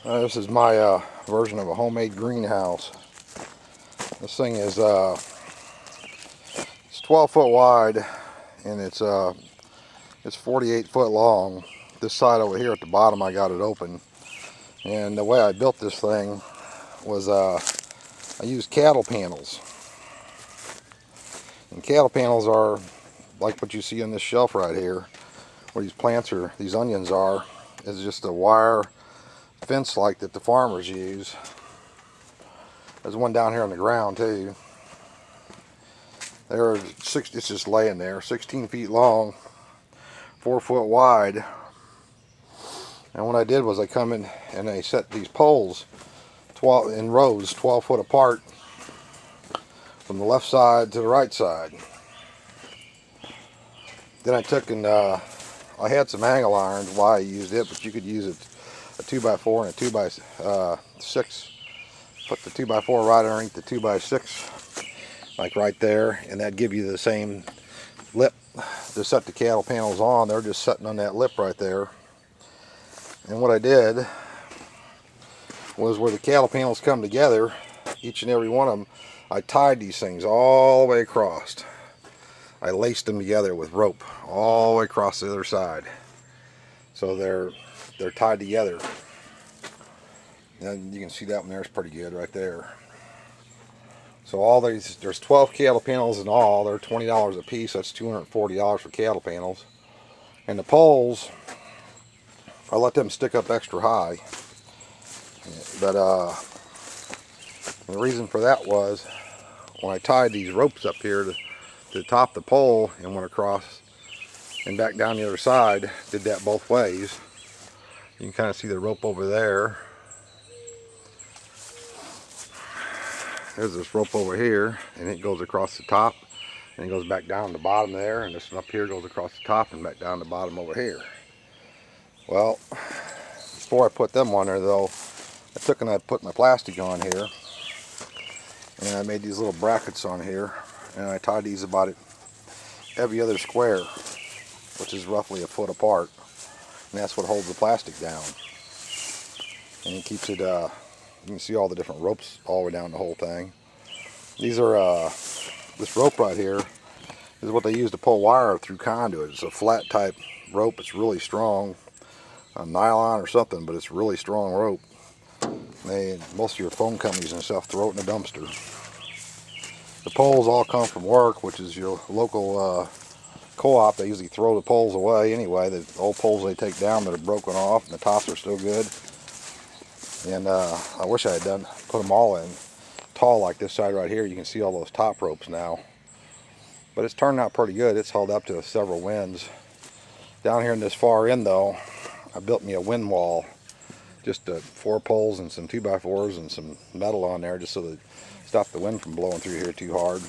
This is my version of a homemade greenhouse. This thing is it's 12 foot wide and it's 48 foot long. This side over here at the bottom I got it open, and the way I built this thing was I used cattle panels. And cattle panels are like what you see on this shelf right here, where these plants are, these onions are, is just a wire fence like that the farmers use. There's one down here on the ground too. It's just laying there, 16 feet long, 4 foot wide. And what I did was I come in and I set these poles 12 in rows, 12 foot apart, from the left side to the right side. Then I took and I had some angle irons. Why I used it, but you could use a 2x4 and a 2x6. Put the 2x4 right underneath the 2x6, like right there, and that'd give you the same lip to set the cattle panels on. They're just sitting on that lip right there. And what I did was, where the cattle panels come together, each and every one of them, I tied these things all the way across. I laced them together with rope all the way across the other side, so they're tied together. And you can see that one there's pretty good right there. So all these, there's 12 cattle panels in all. They're $20 a piece. That's $240 for cattle panels. And the poles, I let them stick up extra high. But the reason for that was, when I tied these ropes up here to the top of the pole and went across and back down the other side, did that both ways. You can kind of see the rope over there. There's this rope over here, and it goes across the top, and it goes back down the bottom there, and this one up here goes across the top and back down the bottom over here. Well, before I put them on there though, I took and I put my plastic on here, and I made these little brackets on here, and I tied these about every other square, which is roughly a foot apart, and that's what holds the plastic down, and it keeps it you can see all the different ropes all the way down the whole thing. These are this rope right here is what they use to pull wire through conduit. It's a flat type rope. It's really strong, nylon or something, but it's really strong rope. Most of your phone companies and stuff throw it in a dumpster. The poles all come from Work, which is your local co-op. They usually throw the poles away anyway. The old poles they take down that are broken off, and the tops are still good. And I wish I had put them all in tall like this side right here. You can see all those top ropes now. But it's turned out pretty good. It's held up to several winds. Down here in this far end though, I built me a wind wall. Just 4 poles and some 2x4s and some metal on there, just so that stop the wind from blowing through here too hard.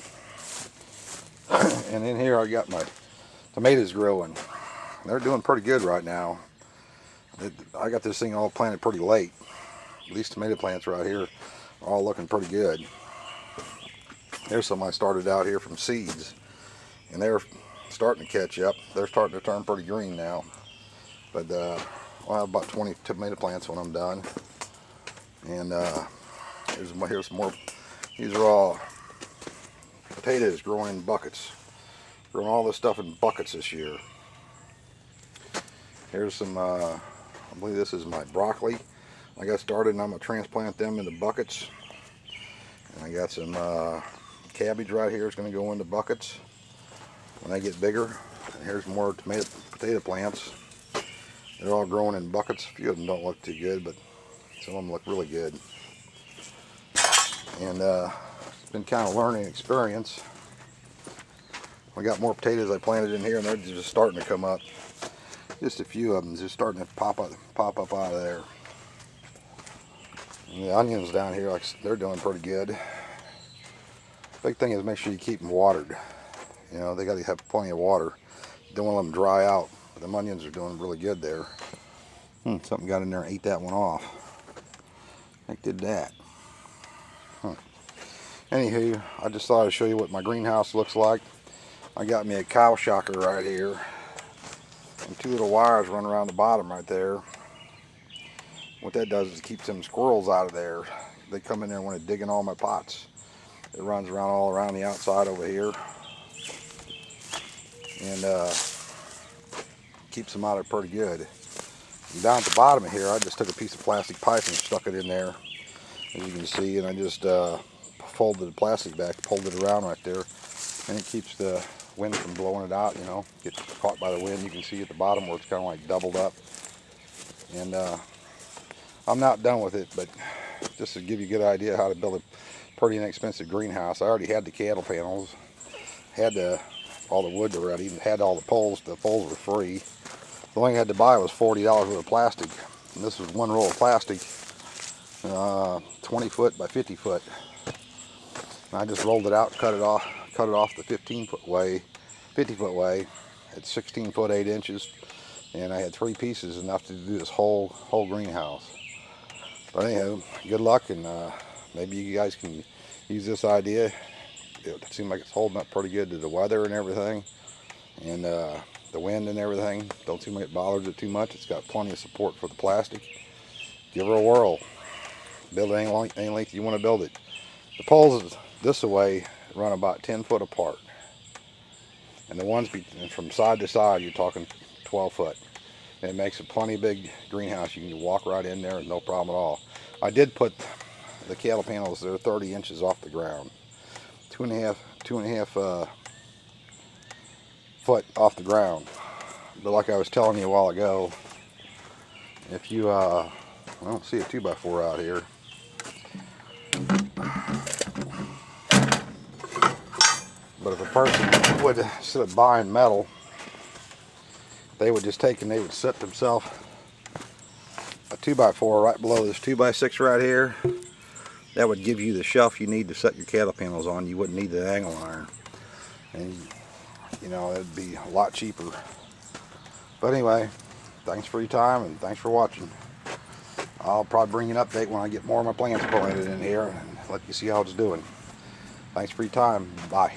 And in here I got my tomatoes growing. They're doing pretty good right now. I got this thing all planted pretty late. These tomato plants right here are all looking pretty good. There's some I started out here from seeds, and they're starting to catch up. They're starting to turn pretty green now. But I'll have about 20 tomato plants when I'm done. And here's some more. These are all potatoes growing in buckets. Growing all this stuff in buckets this year. Here's some, I believe this is my broccoli. I got started, and I'm going to transplant them into buckets. And I got some cabbage right here. It's going to go into buckets when they get bigger. And here's more potato plants. They're all growing in buckets. A few of them don't look too good, but some of them look really good. And it's been kind of a learning experience. I got more potatoes I planted in here, and they're just starting to come up. Just a few of them just starting to pop up out of there. And the onions down here, they're doing pretty good. Big thing is make sure you keep them watered. You know, they got to have plenty of water. Don't want to let them dry out. But the onions are doing really good there. Something got in there and ate that one off. I think did that. Anywho, I just thought I'd show you what my greenhouse looks like. I got me a cow shocker right here. And 2 little wires run around the bottom right there. What that does is it keeps them squirrels out of there. They come in there when they're digging all my pots. It runs around all around the outside over here, and keeps them out of there pretty good. And down at the bottom of here, I just took a piece of plastic pipe and stuck it in there, as you can see, and I just folded the plastic back, pulled it around right there, and it keeps the wind from blowing it out, you know. Gets caught by the wind. You can see at the bottom where it's kind of like doubled up. And I'm not done with it, but just to give you a good idea how to build a pretty inexpensive greenhouse. I already had the cattle panels, had all the wood already, and had all the poles. The poles were free. The only thing I had to buy was $40 worth of plastic, and this was one roll of plastic, 20 foot by 50 foot. And I just rolled it out, cut it off the 50 foot way at 16 foot 8 inches, and I had 3 pieces, enough to do this whole greenhouse. But anyhow, good luck, and maybe you guys can use this idea. It seems like it's holding up pretty good to the weather and everything, and the wind and everything. Don't seem like it bothers it too much. It's got plenty of support for the plastic. Give her a whirl. Build it any length you want to build it. The poles this way run about 10 foot apart, and the ones from side to side, you're talking 12 foot. And it makes a plenty big greenhouse. You can walk right in there, no problem at all. I did put the cattle panels, they're 30 inches off the ground, two and a half foot off the ground. But like I was telling you a while ago, if you I don't see a 2x4 out here. But if a person would, instead of buying metal, they would just take and they would set themselves a 2x4 right below this 2x6 right here. That would give you the shelf you need to set your cattle panels on. You wouldn't need the angle iron, and you know, it'd be a lot cheaper. But anyway, thanks for your time and thanks for watching. I'll probably bring you an update when I get more of my plants planted in here and let you see how it's doing. Thanks for your time. Bye.